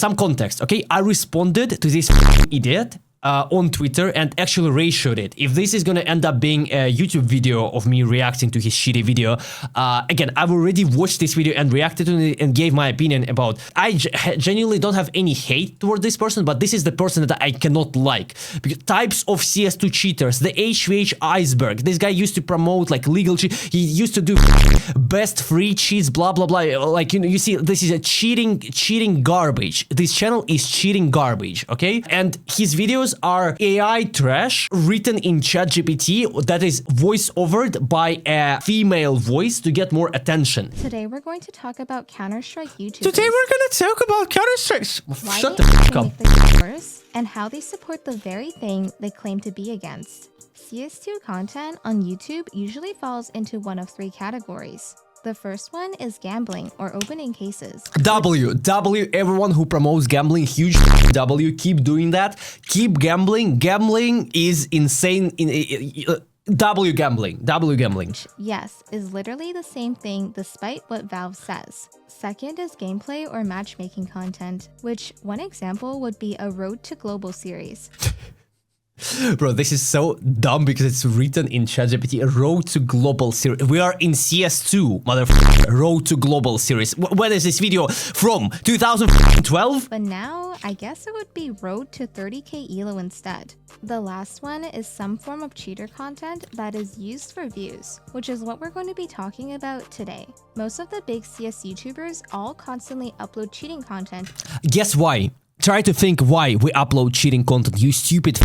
some context, okay? I responded to this idiot on Twitter and actually ratioed it. If this is gonna end up being a YouTube video of me reacting to his shitty video, again, I've already watched this video and reacted to it and gave my opinion about. I genuinely don't have any hate toward this person, but this is the person that I cannot like. Because types of CS2 cheaters, the HVH iceberg. This guy used to promote like legal cheat. He used to do best free cheats, blah blah blah. Like, you know, you see, this is a cheating garbage. This channel is cheating garbage, okay? And his videos are AI trash written in ChatGPT that is voice-overed by a female voice to get more attention. Today we're going to talk about counterstrike YouTubers. Today we're gonna talk about counterstrike. Why Shut they the fuck actually up. make the worse, and how they support the very thing they claim to be against. CS2 content on YouTube usually falls into one of three categories. The first one is gambling or opening cases. W, everyone who promotes gambling, huge W, keep doing that. Keep gambling. Gambling is insane. W gambling. Which, yes, is literally the same thing despite what Valve says. Second is gameplay or matchmaking content, which one example would be a Road to Global series. Bro, this is so dumb because it's written in ChatGPT. A Road to Global series. We are in CS2, motherfucker. Road to Global series. When is this video from? 2012? But now, I guess it would be Road to 30k ELO instead. The last one is some form of cheater content that is used for views, which is what we're going to be talking about today. Most of the big CS YouTubers all constantly upload cheating content. Guess why? Try to think why we upload cheating content, you stupid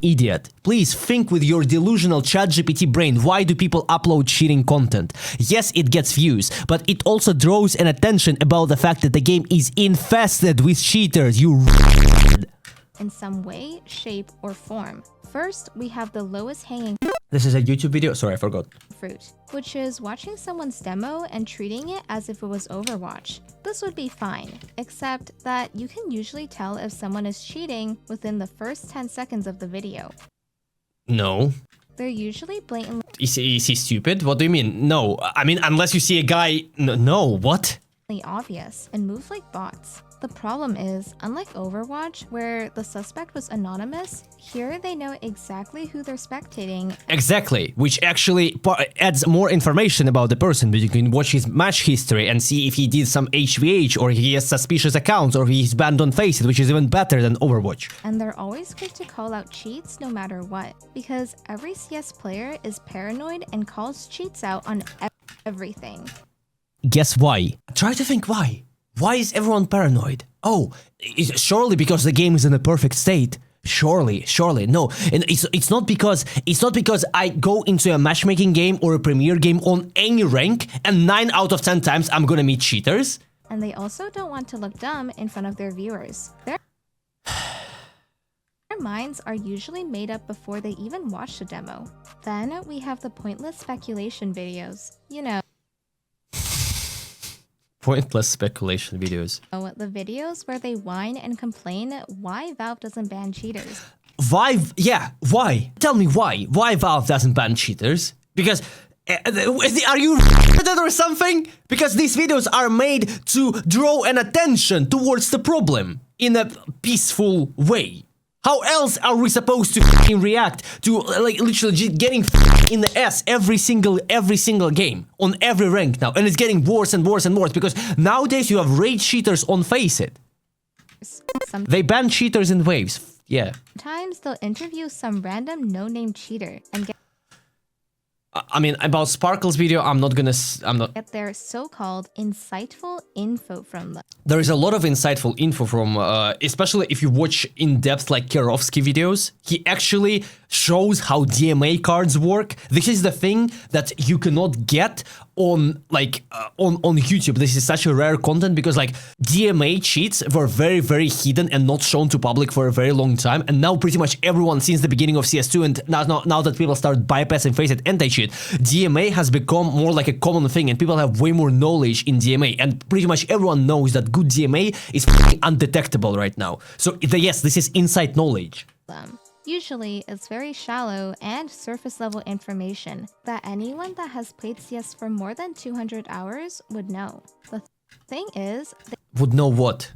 idiot. Please think with your delusional ChatGPT brain. Why do people upload cheating content? Yes, it gets views, but it also draws an attention about the fact that the game is infested with cheaters, you in some way, shape, or form. First, we have the lowest hanging This is a YouTube video? Sorry, I forgot. fruit, which is watching someone's demo and treating it as if it was Overwatch. This would be fine, except that you can usually tell if someone is cheating within the first 10 seconds of the video. No. They're usually blatantly Is he stupid? What do you mean? No. I mean, unless you see a guy... No, what? obvious and move like bots. The problem is, unlike Overwatch, where the suspect was anonymous, here they know exactly who they're spectating. Exactly, which actually adds more information about the person, but you can watch his match history and see if he did some HVH or he has suspicious accounts or he's banned on Faceit, which is even better than Overwatch. And they're always quick to call out cheats no matter what, because every CS player is paranoid and calls cheats out on everything. Guess why? Try to think why. Why is everyone paranoid? Oh, surely because the game is in a perfect state. Surely, no. And it's not because I go into a matchmaking game or a premier game on any rank and 9 out of 10 times I'm gonna meet cheaters. And they also don't want to look dumb in front of their viewers. Their minds are usually made up before they even watch the demo. Then we have the pointless speculation videos. You know, Pointless speculation videos. the videos where they whine and complain why Valve doesn't ban cheaters. Why? Yeah, why? Tell me why. Why Valve doesn't ban cheaters? Because... are you retarded or something? Because these videos are made to draw an attention towards the problem in a peaceful way. How else are we supposed to react to like literally getting in the ass every single game on every rank now, and it's getting worse and worse and worse because nowadays you have raid cheaters on Faceit. They ban cheaters in waves. Yeah. Sometimes they'll interview some random no-name cheater and I mean, about Sparkle's video, I'm not get their so-called insightful info from them. There is a lot of insightful info from, especially if you watch in-depth like Kirovsky videos. He actually shows how DMA cards work. This is the thing that you cannot get on like on YouTube. This is such a rare content because like DMA cheats were very, very hidden and not shown to public for a very long time. And now pretty much everyone since the beginning of CS2 and now that people start bypassing Faceit anti-cheat, DMA has become more like a common thing and people have way more knowledge in DMA. And pretty much everyone knows that good DMA is undetectable right now. So yes, this is inside knowledge. Usually, it's very shallow and surface-level information that anyone that has played CS for more than 200 hours would know. The thing is... Would know what?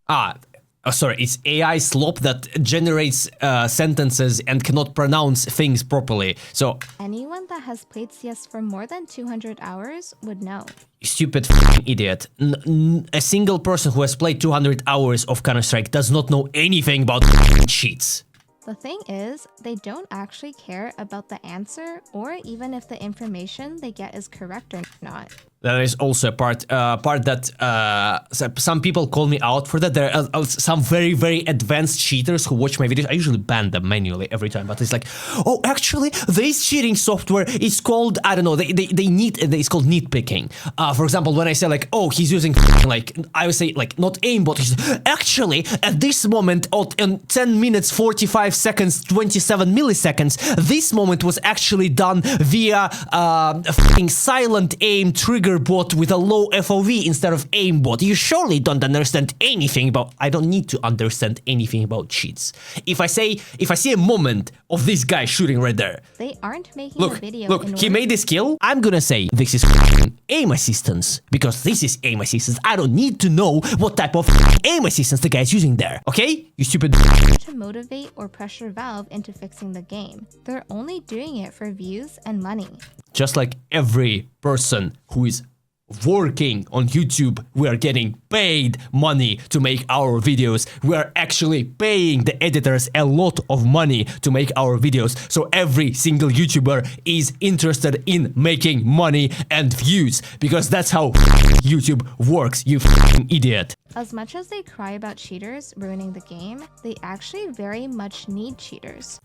sorry, it's AI slop that generates sentences and cannot pronounce things properly. So Anyone that has played CS for more than 200 hours would know. stupid idiot. A single person who has played 200 hours of Counter-Strike does not know anything about cheats. The thing is, they don't actually care about the answer or even if the information they get is correct or not. That is also a part that some people call me out for that. There are some very advanced cheaters who watch my videos. I usually ban them manually every time, but it's like, oh, actually, this cheating software is called, I don't know, it's called nitpicking. For example, when I say like, oh, he's using like, I would say like not aimbot. Actually, at this moment, in 10 minutes, 45 seconds, 27 milliseconds, this moment was actually done via silent aim trigger bot with a low FOV instead of aimbot. You surely don't understand anything about. I don't need to understand anything about cheats. If I see a moment of this guy shooting right there, They aren't making a video. Look, he made this kill. I'm gonna say this is aim assistance because this is aim assistance. I don't need to know what type of aim assistance the guy is using there. Okay, you stupid. To motivate or pressure Valve into fixing the game. They're only doing it for views and money. Just like every person who is working on YouTube, we are getting paid money to make our videos. We are actually paying the editors a lot of money to make our videos. So every single YouTuber is interested in making money and views because that's how YouTube works, you idiot. As much as they cry about cheaters ruining the game, they actually very much need cheaters.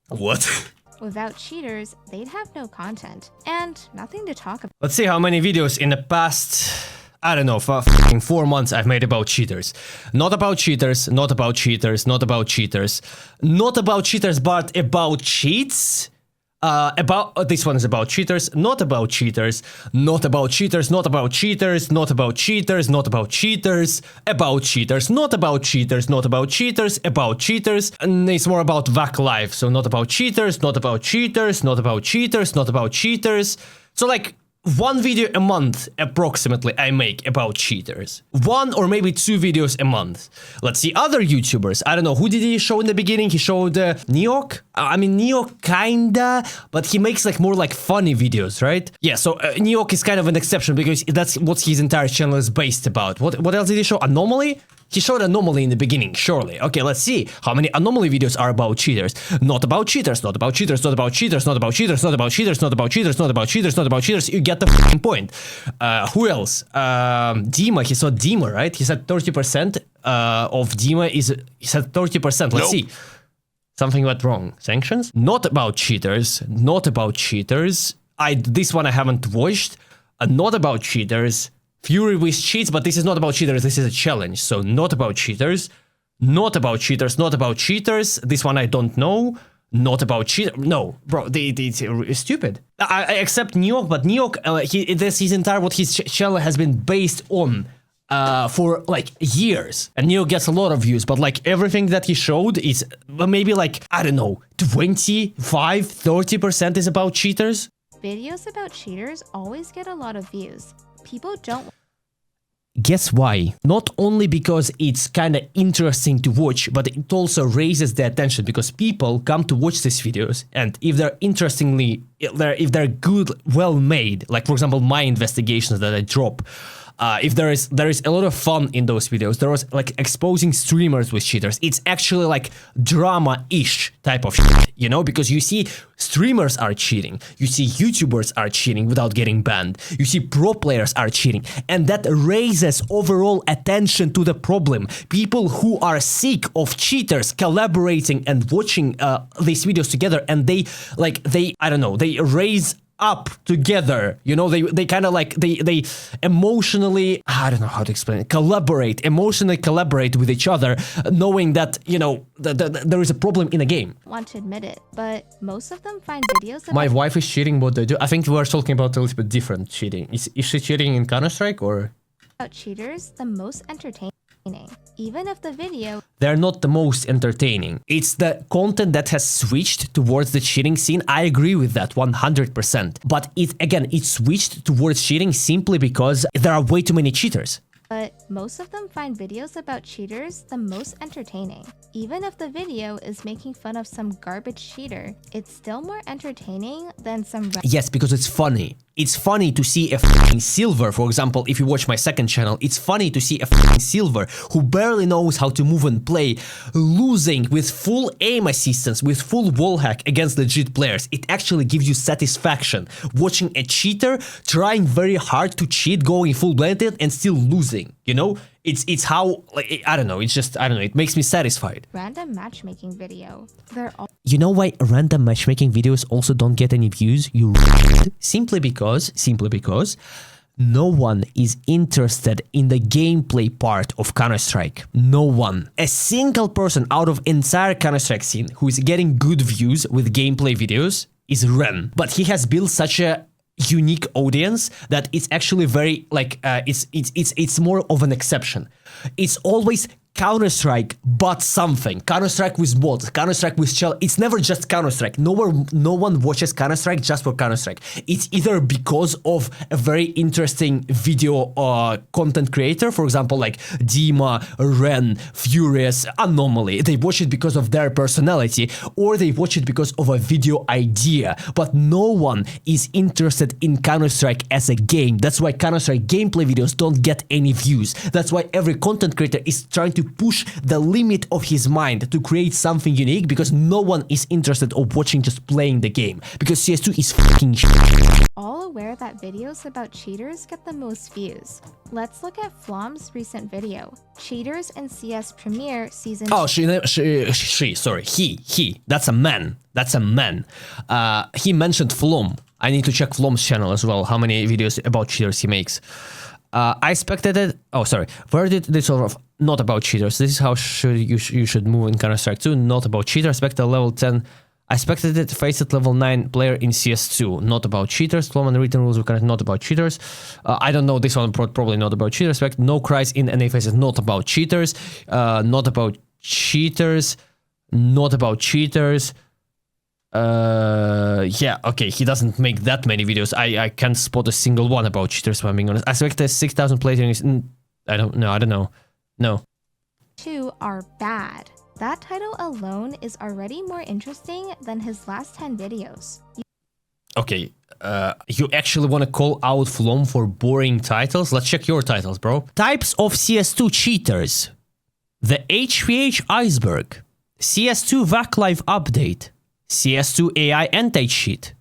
What? Without cheaters, they'd have no content and nothing to talk about. Let's see how many videos in the past, I don't know, for 4 months I've made about cheaters. Not about cheaters, not about cheaters, not about cheaters. Not about cheaters, but about cheats. This one is about cheaters, not about cheaters, not about cheaters, not about cheaters, not about cheaters, not about cheaters, about cheaters, not about cheaters, not about cheaters, about cheaters, and it's more about VAC life, so not about cheaters, not about cheaters, not about cheaters, not about cheaters. So like 1 video a month approximately I make about cheaters. 1 or maybe 2 videos a month. Let's see other YouTubers. I don't know, who did he show in the beginning? He showed Neok. I mean, Neok kinda, but he makes like more like funny videos, right? Yeah, so Neok is kind of an exception because that's what his entire channel is based about. What else did he show? Anomaly? He showed Anomaly in the beginning, surely. Okay, let's see how many Anomaly videos are about cheaters. Not about cheaters, not about cheaters, not about cheaters, not about cheaters, not about cheaters, not about cheaters, not about cheaters, not about cheaters. You get the f***ing point. Who else? Dima, he saw Dima, right? He said 30% of Dima is... He said 30%, let's see. Something went wrong. Sanctions? Not about cheaters, not about cheaters. This one I haven't watched. Not about cheaters. Fury with cheats, but this is not about cheaters, this is a challenge. So not about cheaters, not about cheaters, not about cheaters. This one I don't know. Not about cheaters. No, bro, it's stupid. I accept Neok, but Neok, this his entire what his channel has been based on for like years. And Neok gets a lot of views, but like everything that he showed is maybe like, I don't know, 25, 30% is about cheaters. Videos about cheaters always get a lot of views. People don't. Guess why? Not only because it's kind of interesting to watch, but it also raises the attention because people come to watch these videos, and if they're if they're good, well made, like for example my investigations that I drop, if there is a lot of fun in those videos. There was like exposing streamers with cheaters. It's actually like drama-ish type of shit, you know, because you see streamers are cheating, you see YouTubers are cheating without getting banned, you see pro players are cheating, and that raises overall attention to the problem. People who are sick of cheaters collaborating and watching these videos together, and they I don't know, they raise up together, you know, they kind of like they emotionally, I don't know how to explain it, emotionally collaborate with each other, knowing that, you know, there is a problem in a game. Want to admit it, but most of them find videos about My wife is cheating, what they do. I think we're talking about a little bit different cheating. Is she cheating in Counter-Strike or? cheaters the most entertaining, even if the video They're not the most entertaining. It's the content that has switched towards the cheating scene. I agree with that 100%. But it switched towards cheating simply because there are way too many cheaters. but most of them find videos about cheaters the most entertaining. Even if the video is making fun of some garbage cheater, it's still more entertaining than some Yes, because it's funny. It's funny to see a f***ing silver, for example, if you watch my second channel, it's funny to see a f***ing silver who barely knows how to move and play, losing with full aim assistance, with full wall hack against legit players. It actually gives you satisfaction watching a cheater trying very hard to cheat, going full blended and still losing, you know? It's how, like, I don't know, it's just, I don't know, it makes me satisfied. random matchmaking video. They're all You know why random matchmaking videos also don't get any views? Simply because no one is interested in the gameplay part of Counter-Strike. No one. A single person out of entire Counter-Strike scene who is getting good views with gameplay videos is Ren. But he has built such a unique audience that it's actually very like it's more of an exception. It's always Counter-Strike but something. Counter-Strike with mods, Counter-Strike with shell. It's never just Counter-Strike. No one watches Counter-Strike just for Counter-Strike. It's either because of a very interesting video content creator, for example, like Dima, Ren, Furious, Anomaly. They watch it because of their personality, or they watch it because of a video idea. But no one is interested in Counter-Strike as a game. That's why Counter-Strike gameplay videos don't get any views. That's why every content creator is trying to push the limit of his mind to create something unique, because no one is interested of watching just playing the game, because CS2 is fucking shit. all aware that videos about cheaters get the most views. Let's look at Flom's recent video, Cheaters in CS Premier Season Oh, sorry, he. That's a man. He mentioned Flom. I need to check Flom's channel as well, how many videos about cheaters he makes. I expected it. Oh, sorry. Where did this sort of not about cheaters? This is how you should move in Counter-Strike 2. Not about cheaters. Expected level 10. I expected it. Face it level 9 player in CS2. Not about cheaters. Flom and written rules. Not about cheaters. I don't know. This one probably not about cheaters. Expect no cries in NA faces. Not about cheaters. Not about cheaters. Not about cheaters. Yeah, okay, he doesn't make that many videos. I can't spot a single one about cheaters, if I'm being honest. I expect 6,000 players. I don't know. No. 2 are bad. That title alone is already more interesting than his last 10 videos. Okay, you actually want to call out Flom for boring titles? Let's check your titles, bro. Types of CS2 cheaters. The HVH iceberg. CS2 VAC Live update. CS2 AI anti-cheat.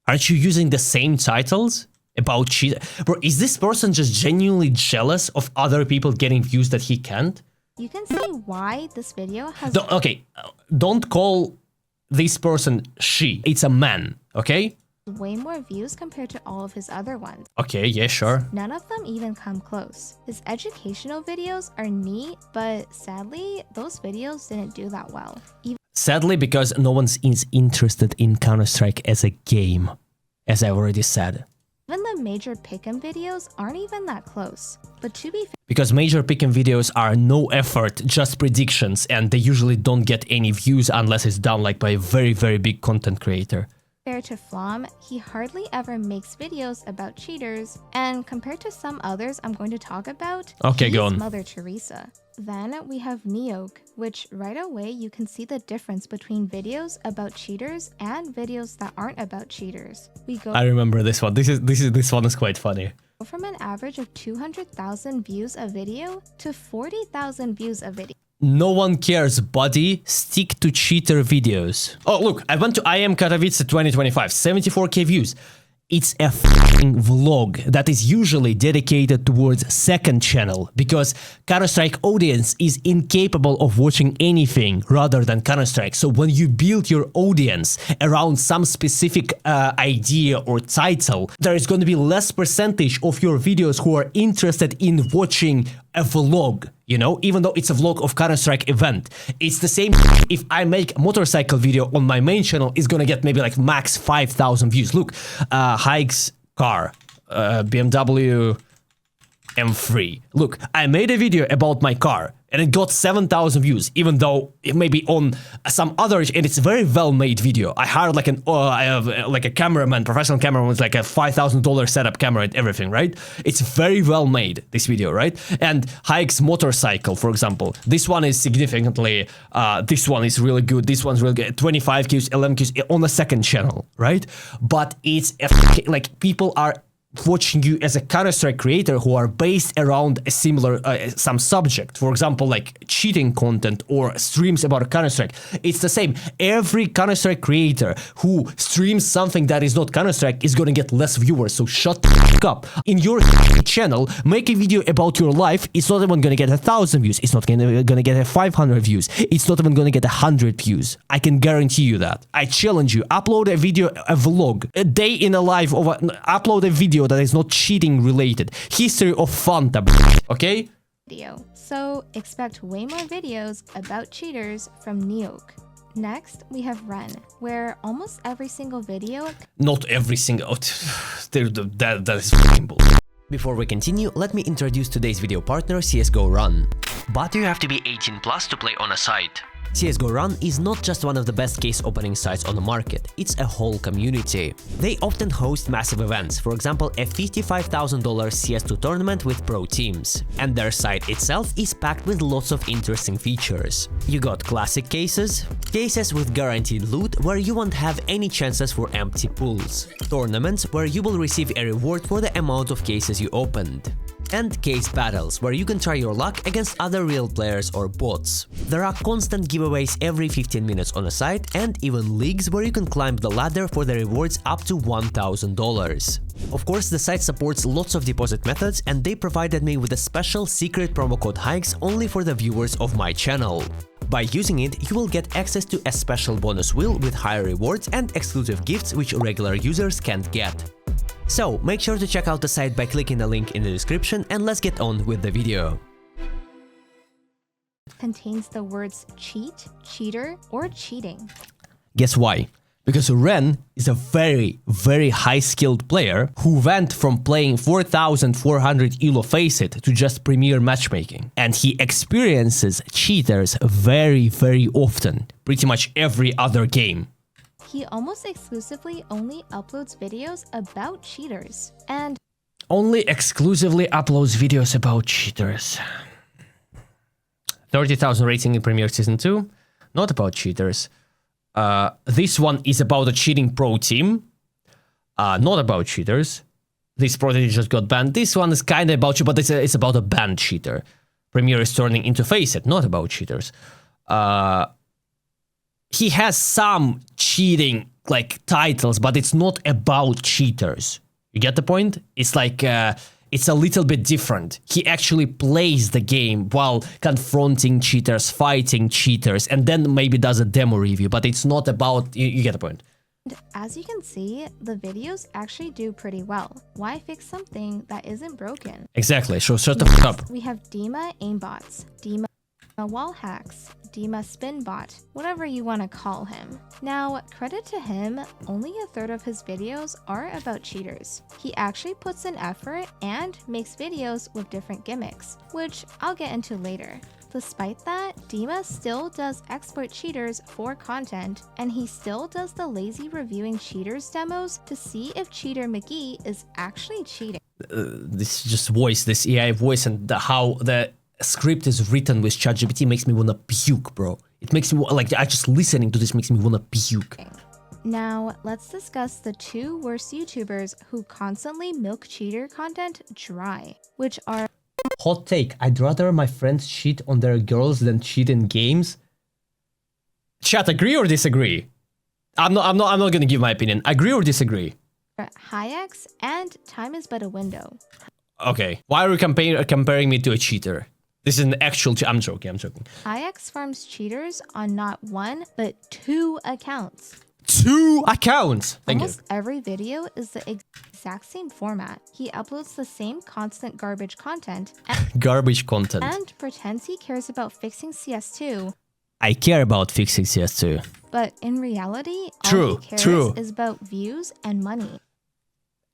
Aren't you using the same titles about cheat? Bro, is this person just genuinely jealous of other people getting views that he can't? You can see why this video has Don't call this person she. It's a man, okay? way more views compared to all of his other ones. Okay, yeah, sure. None of them even come close. His educational videos are neat, but sadly, those videos didn't do that well. Sadly, because no one is interested in Counter-Strike as a game, as I already said. Even the major pick'em videos aren't even that close. But to be fair, Because major pick'em videos are no effort, just predictions, and they usually don't get any views unless it's done like by a very, very big content creator. to Flom, he hardly ever makes videos about cheaters, and compared to some others I'm going to talk about, Okay, he's go on. Mother Teresa. Then we have Neok, which right away you can see the difference between videos about cheaters and videos that aren't about cheaters. We go I remember this one. This one is quite funny. from an average of 200,000 views a video to 40,000 views a video. No one cares, buddy. Stick to cheater videos. Oh, look, I went to IM Katowice 2025. 74k views. It's a f***ing vlog that is usually dedicated towards second channel, because Counter-Strike audience is incapable of watching anything rather than Counter-Strike. So when you build your audience around some specific idea or title, there is going to be less percentage of your videos who are interested in watching a vlog, you know, even though it's a vlog of Counter-Strike event. It's the same if I make a motorcycle video on my main channel, it's gonna get maybe like max 5,000 views. Look, HaiX car, BMW M3. Look, I made a video about my car and it got 7,000 views, even though it may be on some other, and it's a very well-made video. I hired like I have like a cameraman, professional cameraman with like a $5,000 setup camera and everything, right? It's very well made, this video, right? And HaiX motorcycle, for example, this one is significantly, this one is really good, this one's really good, 25 views, 11 views on the second channel, right? But it's like people are watching you as a counterstrike creator who are based around a similar some subject, for example like cheating content or streams about counterstrike. It's the same. Every counterstrike creator who streams something that is not counterstrike is gonna get less viewers, so shut the fuck up. In your channel, make a video about your life. It's not even gonna get 1,000 views, it's not gonna get 500 views, it's not even gonna get 100 views. I can guarantee you that. I challenge you, upload a video, a vlog, a day in a life of upload a video that is not cheating related. History of Fanta, okay? Video. So expect way more videos about cheaters from Neok. Next, we have Ren, where almost every single video... Not every single... that is fucking bullshit. Before we continue, let me introduce today's video partner, CSGO Run. But you have to be 18 plus to play on a site. CSGO Run is not just one of the best case opening sites on the market, it's a whole community. They often host massive events, for example a $55,000 CS2 tournament with pro teams. And their site itself is packed with lots of interesting features. You got classic cases, cases with guaranteed loot where you won't have any chances for empty pools, tournaments where you will receive a reward for the amount of cases you opened, and case battles, where you can try your luck against other real players or bots. There are constant giveaways every 15 minutes on a site, and even leagues where you can climb the ladder for the rewards up to $1,000. Of course, the site supports lots of deposit methods, and they provided me with a special secret promo code HaiX only for the viewers of my channel. By using it, you will get access to a special bonus wheel with higher rewards and exclusive gifts which regular users can't get. So, make sure to check out the site by clicking the link in the description, and let's get on with the video. Contains the words cheat, cheater, or cheating. Guess why? Because Ren is a very, very high-skilled player who went from playing 4,400 elo Faceit to just premier matchmaking. And he experiences cheaters very, very often, pretty much every other game. He almost exclusively only uploads videos about cheaters, and only exclusively uploads videos about cheaters. 30,000 rating in Premier Season 2, not about cheaters. This one is about a cheating pro team, not about cheaters. This project just got banned. This one is kind of about you, but it's about a banned cheater. Premier is turning into Faceit, not about cheaters. He has some cheating like titles, but it's not about cheaters. You get the point? It's like it's a little bit different. He actually plays the game while confronting cheaters, fighting cheaters, and then maybe does a demo review, but it's not about... You get the point. As you can see, the videos actually do pretty well. Why fix something that isn't broken? Exactly, so shut the fuck up. We have Dima aimbots, Dima wall hacks, Dima spinbot, whatever you want to call him. Now, credit to him, only a third of his videos are about cheaters. He actually puts in effort and makes videos with different gimmicks, which I'll get into later. Despite that, Dima still does exploit cheaters for content, and he still does the lazy reviewing cheaters demos to see if Cheater McGee is actually cheating. This just voice, this AI voice, and how the script is written with ChatGPT makes me wanna puke, bro. It makes me like just listening to this makes me wanna puke. Now, let's discuss the two worst YouTubers who constantly milk cheater content dry, which are... Hot take, I'd rather my friends cheat on their girls than cheat in games. Chat, agree or disagree? I'm not gonna give my opinion. Agree or disagree? HaiX and Time Is But a Window. Okay, why are you comparing me to a cheater? This is an actual... I'm joking. HaiX farms cheaters on not one, but 2 accounts. 2 accounts! Thank you. Almost every video is the exact same format. He uploads the same constant garbage content and pretends he cares about fixing CS2. I care about fixing CS2. But in reality, all he cares is about views and money.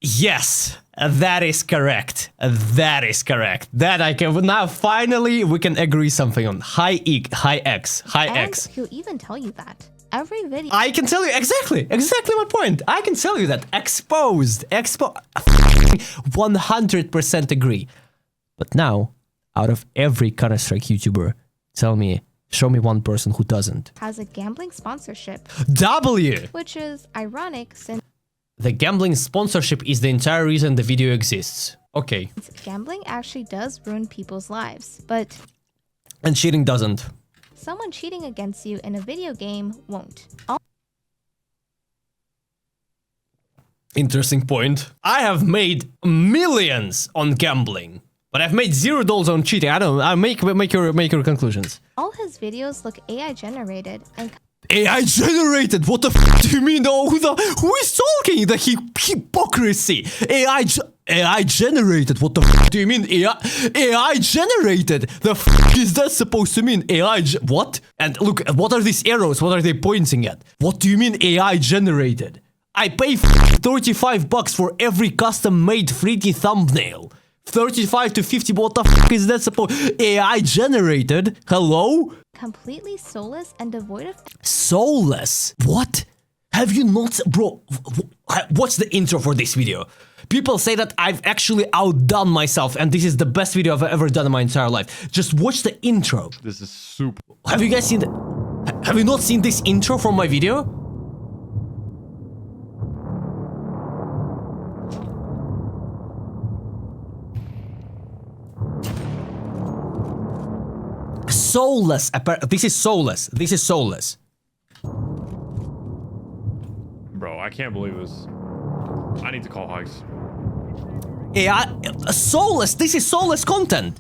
Yes, that is correct. That is correct. That I can now finally we can agree something on. HaiX. And he'll even tell you that. Every video I can tell you exactly my point. I can tell you that exposed 100% agree. But now, out of every Counter-Strike YouTuber, show me one person who doesn't. has a gambling sponsorship, W. which is ironic since The gambling sponsorship is the entire reason the video exists. Okay. gambling actually does ruin people's lives, but And cheating doesn't. someone cheating against you in a video game won't. Interesting point. I have made millions on gambling, but I've made $0 on cheating. I don't know. Make your conclusions. All his videos look AI generated and AI generated? What the f do you mean? Oh, who is talking? The hypocrisy. AI generated? What the f do you mean? AI generated? The f is that supposed to mean? What? And look, what are these arrows? What are they pointing at? What do you mean AI generated? I pay $35 for every custom-made 3D thumbnail. 35 to 50, what the f is that supposed? AI generated? Hello? completely soulless and devoid of Soulless? What? Have you not, bro? What's the intro for this video? People say that I've actually outdone myself and this is the best video I've ever done in my entire life. Just watch the intro. This is super. Have you guys seen have you not seen this intro from my video? Soulless. This is soulless. This is soulless. Bro, I can't believe this. I need to call HaiX. Yeah, soulless. This is soulless content.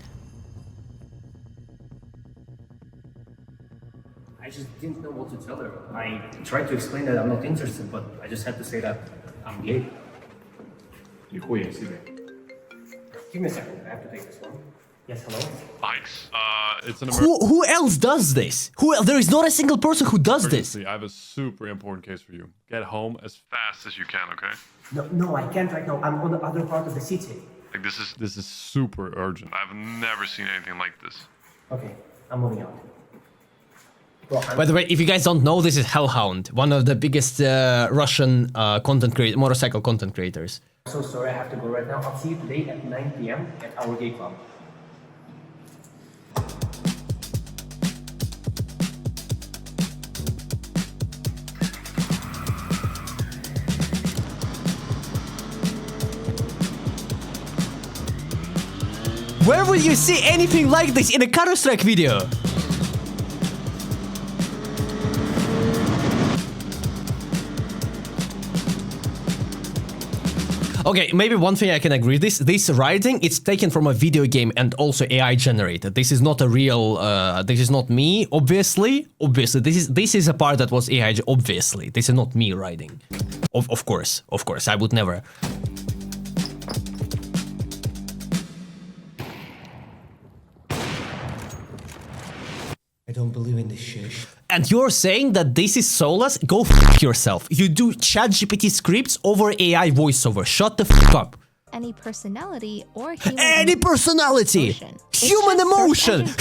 I just didn't know what to tell her. I tried to explain that I'm not interested, but I just had to say that I'm gay. Нихуя себе. Give me a second, I have to take this one. Yes, hello? HaiX. It's an emergency. Who else does this? There is not a single person who does this. I have a super important case for you. Get home as fast as you can, okay? No, I can't right now. I'm on the other part of the city. Like this is super urgent. I've never seen anything like this. Okay, I'm moving out. Well, By the way, if you guys don't know, this is Hellhound, one of the biggest Russian motorcycle content creators. I'm so sorry, I have to go right now. I'll see you today at 9 p.m. at our gay club. Where will you see anything like this in a Counter-Strike video? Okay, maybe one thing I can agree. This writing, it's taken from a video game and also AI generated. This is not a real. This is not me. Obviously, this is a part that was AI. Obviously, this is not me writing. Of course, I would never. I don't believe in this shit. And you're saying that this is soulless? Go f yourself. You do ChatGPT scripts over AI voiceover. Shut the f up. any personality or human Any personality, emotion. It's human just search emotion, engine-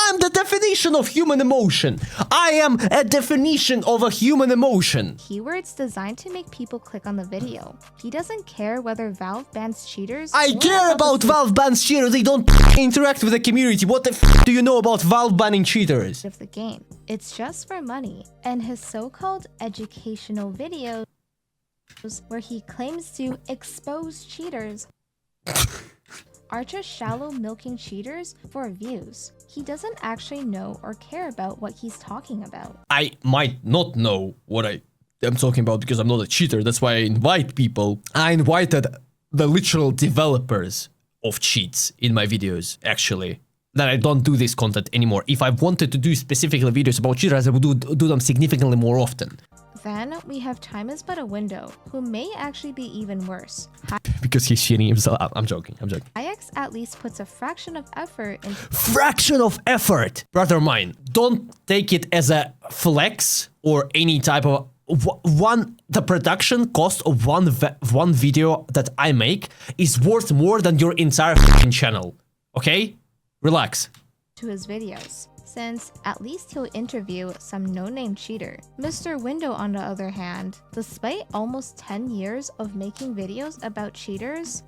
I'm the definition of human emotion. I am a definition of a human emotion. Keywords designed to make people click on the video. He doesn't care whether Valve bans cheaters. I or care about the Valve bans cheaters. They don't interact with the community. What the f do you know about Valve banning cheaters? of the game. It's just for money. And his so-called educational videos where he claims to expose cheaters are just shallow milking cheaters for views. He doesn't actually know or care about what he's talking about. I might not know what I am talking about because I'm not a cheater. That's why I invite people. I invited the literal developers of cheats in my videos, actually. That I don't do this content anymore. If I wanted to do specifically videos about cheaters, I would do them significantly more often. Then we have Time Is But a Window, who may actually be even worse. Because he's cheating himself. I'm joking. HaiX at least puts a fraction of effort in. Fraction of effort! Brother mine, don't take it as a flex or any type of the production cost of one video that I make is worth more than your entire fucking channel. Okay? Relax. To his videos, since at least he'll interview some no-name cheater. Mr. Window, on the other hand, despite almost 10 years of making videos about cheaters,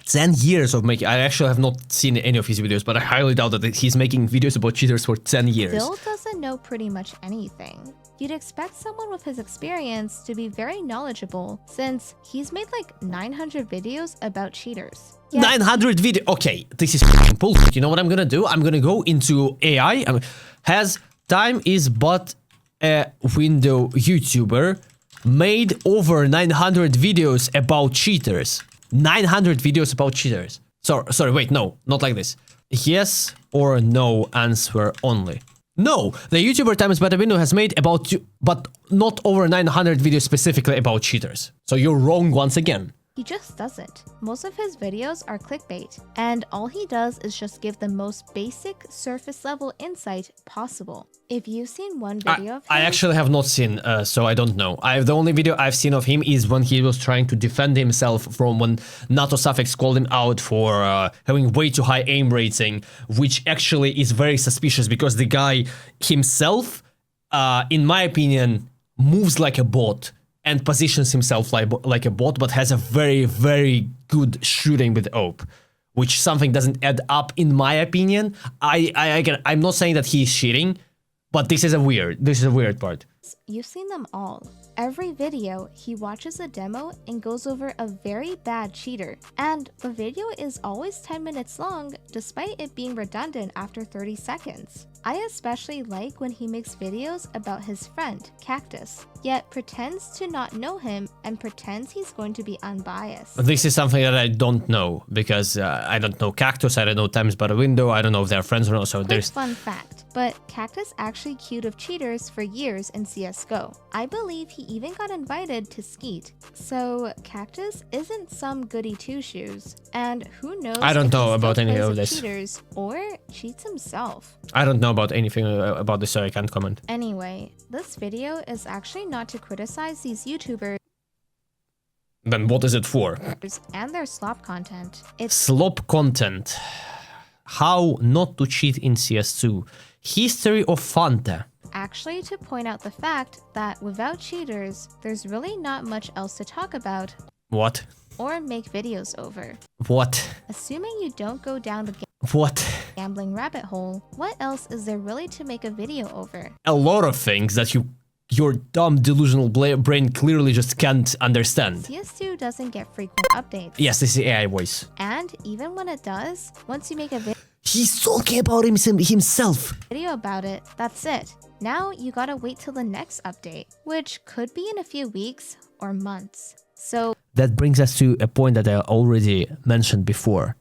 10 years of making. I actually have not seen any of his videos, but I highly doubt that he's making videos about cheaters for 10 years. still doesn't know pretty much anything. You'd expect someone with his experience to be very knowledgeable, since he's made like 900 videos about cheaters. Yet, 900 video. Okay, this is bullshit. You know what I'm gonna do? I'm gonna go into AI. Has time is but a window YouTuber made over 900 videos about cheaters. 900 videos about cheaters. Sorry, wait, no, not like this. Yes or no answer only. No, the YouTuber Time is But a Window has made about but not over 900 videos specifically about cheaters. So you're wrong once again. he just doesn't. Most of his videos are clickbait, and all he does is just give the most basic, surface-level insight possible. If you've seen one video of him, I actually have not seen, so I don't know. The only video I've seen of him is when he was trying to defend himself from when NATO Suffix called him out for having way too high aim rating, which actually is very suspicious because the guy himself, in my opinion, moves like a bot and positions himself like a bot, but has a very, very good shooting with AWP, which something doesn't add up in my opinion. I'm not saying that he's cheating, but this is a weird part. you've seen them all. Every video, he watches a demo and goes over a very bad cheater. And the video is always 10 minutes long, despite it being redundant after 30 seconds. I especially like when he makes videos about his friend, Cactus, yet pretends to not know him and pretends he's going to be unbiased. This is something that I don't know, because I don't know Cactus, I don't know Times But a Window, I don't know if they're friends or not, so there's... Fun fact, but Cactus actually queued of cheaters for years in CSGO. I believe he even got invited to Skeet. So Cactus isn't some goody two-shoes, and who knows I don't if know he about still any plays of with this. cheaters or cheats himself. I don't know about anything about this, so I can't comment. Anyway, this video is actually not to criticize these YouTubers Then what is it for? and their slop content. It's Slop content. How not to cheat in CS2. History of Fanta. actually to point out the fact that without cheaters, there's really not much else to talk about What? or make videos over. What? Assuming you don't go down the What? gambling rabbit hole, what else is there really to make a video over? A lot of things that your dumb delusional brain clearly just can't understand. CS2 doesn't get frequent updates. Yes, this is AI voice. And even when it does, once you make a He's talking about himself. video about it, that's it. Now you gotta wait till the next update, which could be in a few weeks or months. So That brings us to a point that I already mentioned before.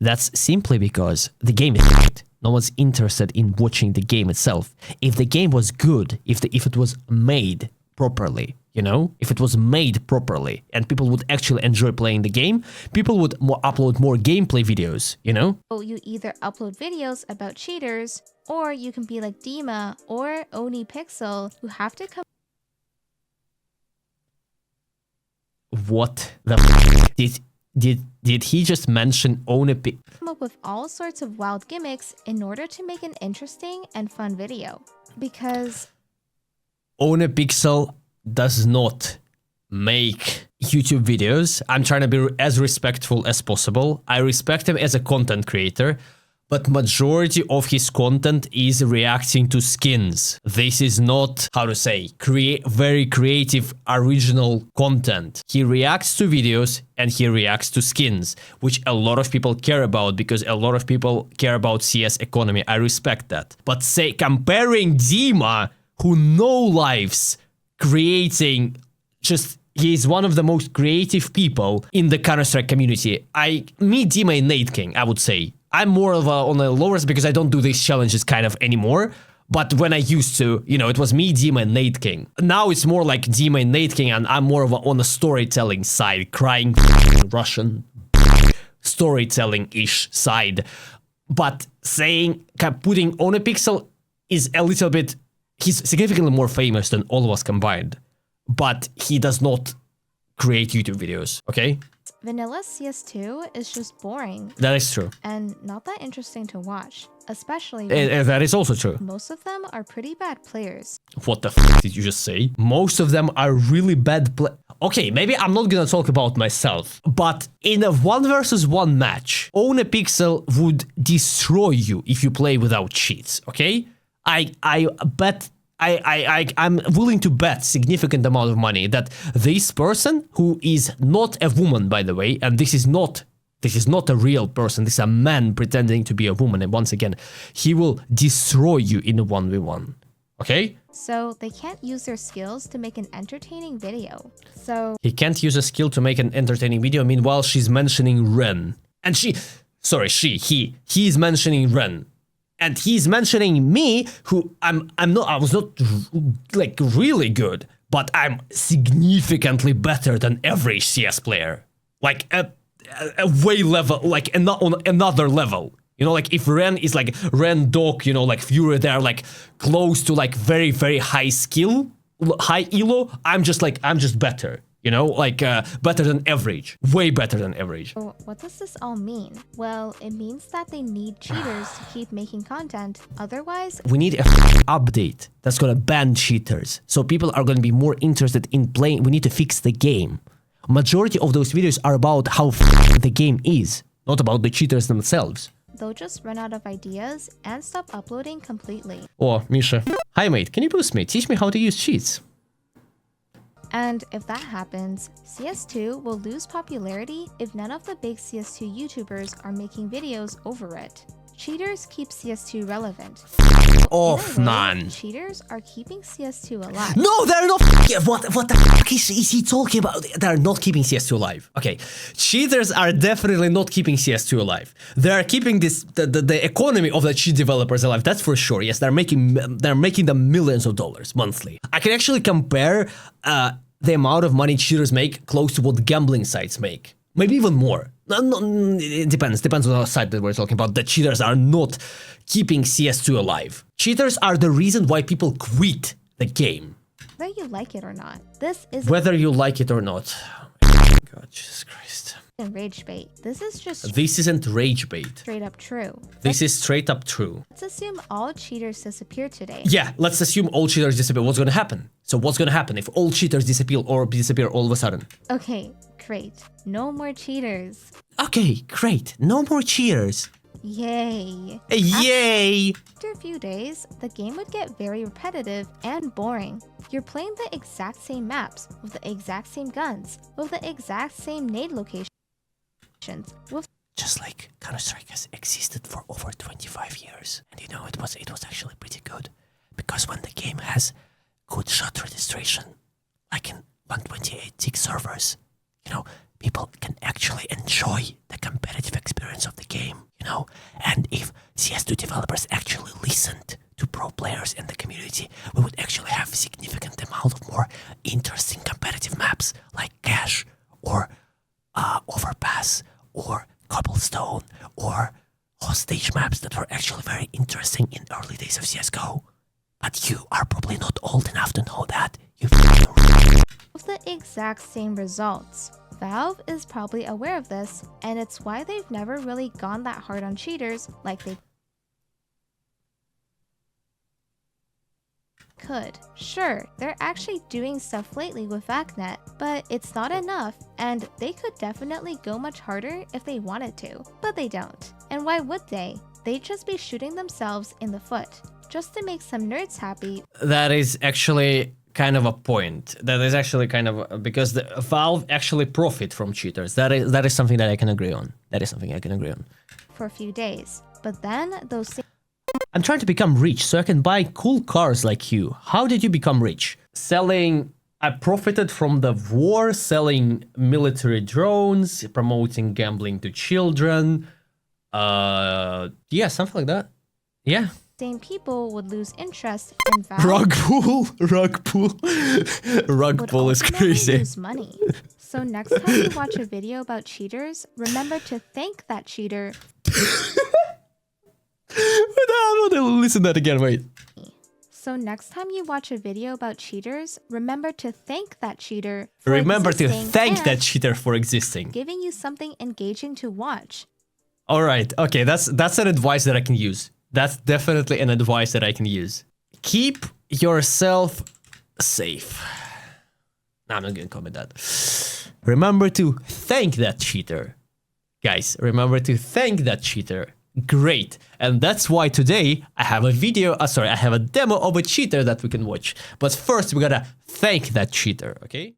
That's simply because the game is shit. No one's interested in watching the game itself. If the game was good, if it was made properly, you know? If it was made properly and people would actually enjoy playing the game, people would upload more gameplay videos, you know? you either upload videos about cheaters, or you can be like Dima or Oni Pixel, who have to come What the f did he just mention own a up with all sorts of wild gimmicks in order to make an interesting and fun video. Because Own a Pixel does not make YouTube videos. I'm trying to be as respectful as possible. I respect him as a content creator, but majority of his content is reacting to skins. This is not, how to say, very creative, original content. He reacts to videos and he reacts to skins, which a lot of people care about because a lot of people care about CS economy. I respect that. But say comparing Dima, who no lives, creating he's one of the most creative people in the counterstrike community. Dima and Nate King, I would say. I'm more of on the lowers because I don't do these challenges kind of anymore. But when I used to, it was me, Dima, and Nate King. Now it's more like Dima and Nate King, and I'm more of on the storytelling side, crying Russian storytelling-ish side. But putting on a pixel is a little bit, he's significantly more famous than all of us combined. but he does not create YouTube videos, okay? Vanilla CS2 is just boring That is true. and not that interesting to watch, especially That is also true. most of them are pretty bad players. What the did you just say? Most of them are really bad Okay, maybe I'm not gonna talk about myself, but in a 1 versus 1 match, Own a Pixel would destroy you if you play without cheats, okay? I'm willing to bet significant amount of money that this person, who is not a woman, by the way, and this is not a real person, this is a man pretending to be a woman, and once again, he will destroy you in a 1v1, okay? So they can't use their skills to make an entertaining video. So He can't use a skill to make an entertaining video, meanwhile she's mentioning Ren. And he is mentioning Ren. And he's mentioning me, who I was not like really good, but I'm significantly better than average CS player. Like a way level, like on another level. You know, like if Ren is like Ren Dog, you know, like Fury, they're like close to like very, very high skill, high elo. I'm just better. You know, like better than average, way better than average. what does this all mean? Well, it means that they need cheaters to keep making content. Otherwise, We need a update that's gonna ban cheaters, so people are gonna be more interested in playing. We need to fix the game. Majority of those videos are about how the game is, not about the cheaters themselves. they'll just run out of ideas and stop uploading completely. Oh, Misha. Hi mate, can you boost me? Teach me how to use cheats. And if that happens, CS2 will lose popularity if none of the big CS2 YouTubers are making videos over it. Cheaters keep CS2 relevant. Off, In a way, man. Cheaters are keeping CS2 alive. No, they're not. What the fuck is he talking about? They're not keeping CS2 alive. Okay, cheaters are definitely not keeping CS2 alive. They're keeping the economy of the cheat developers alive. That's for sure. Yes, they're making them millions of dollars monthly. I can actually compare the amount of money cheaters make close to what gambling sites make. Maybe even more. It depends on the site that we're talking about. The cheaters are not keeping CS2 alive. Cheaters are the reason why people quit the game. Whether you like it or not, this is Whether you like it or not. God, Jesus Christ. rage bait. This is just This isn't rage bait. straight up true. This is straight up true. Let's assume all cheaters disappear today. Yeah, let's assume all cheaters disappear. What's gonna happen? So what's gonna happen if all cheaters disappear all of a sudden? Okay, great. No more cheaters. Okay, great. No more cheaters. Yay. Yay! After a few days, the game would get very repetitive and boring. You're playing the exact same maps, with the exact same guns, with the exact same nade locations, with Just like Counter-Strike has existed for over 25 years. And you know, it was actually pretty good. Because when the game has good shot registration, like in 128 servers, you know, people can actually enjoy the competitive experience of the game, you know? And if CS2 developers actually listened to pro players in the community, we would actually have a significant amount of more interesting competitive maps like Cache or Overpass or Cobblestone or Hostage maps that were actually very interesting in early days of CSGO. But you are probably not old enough to know that. the exact same results. Valve is probably aware of this, and it's why they've never really gone that hard on cheaters like they could. Sure, they're actually doing stuff lately with VACnet, but it's not enough, and they could definitely go much harder if they wanted to, but they don't. And why would they? They'd just be shooting themselves in the foot, just to make some nerds happy. That is actually kind of a point. That is actually kind of because the Valve actually profit from cheaters. That is something that I can agree on. That is something I can agree on. For a few days, but then those same I'm trying to become rich so I can buy cool cars like you. How did you become rich? Selling. I profited from the war, selling military drones, promoting gambling to children. Yeah, something like that. Yeah. same people would lose interest in Valve. Rug pull. Rug would pull is ultimately crazy. lose money. So next time you watch a video about cheaters, remember to thank that cheater. I want to listen to that again. Wait. So next time you watch a video about cheaters, remember to thank that cheater for Remember to existing thank and that cheater for existing. giving you something engaging to watch. All right, okay, that's an advice that I can use. That's definitely an advice that I can use. Keep yourself safe. No, I'm not gonna comment that. Remember to thank that cheater. Guys, remember to thank that cheater. Great. And that's why today I have a video, I have a demo of a cheater that we can watch. But first we gotta thank that cheater, okay?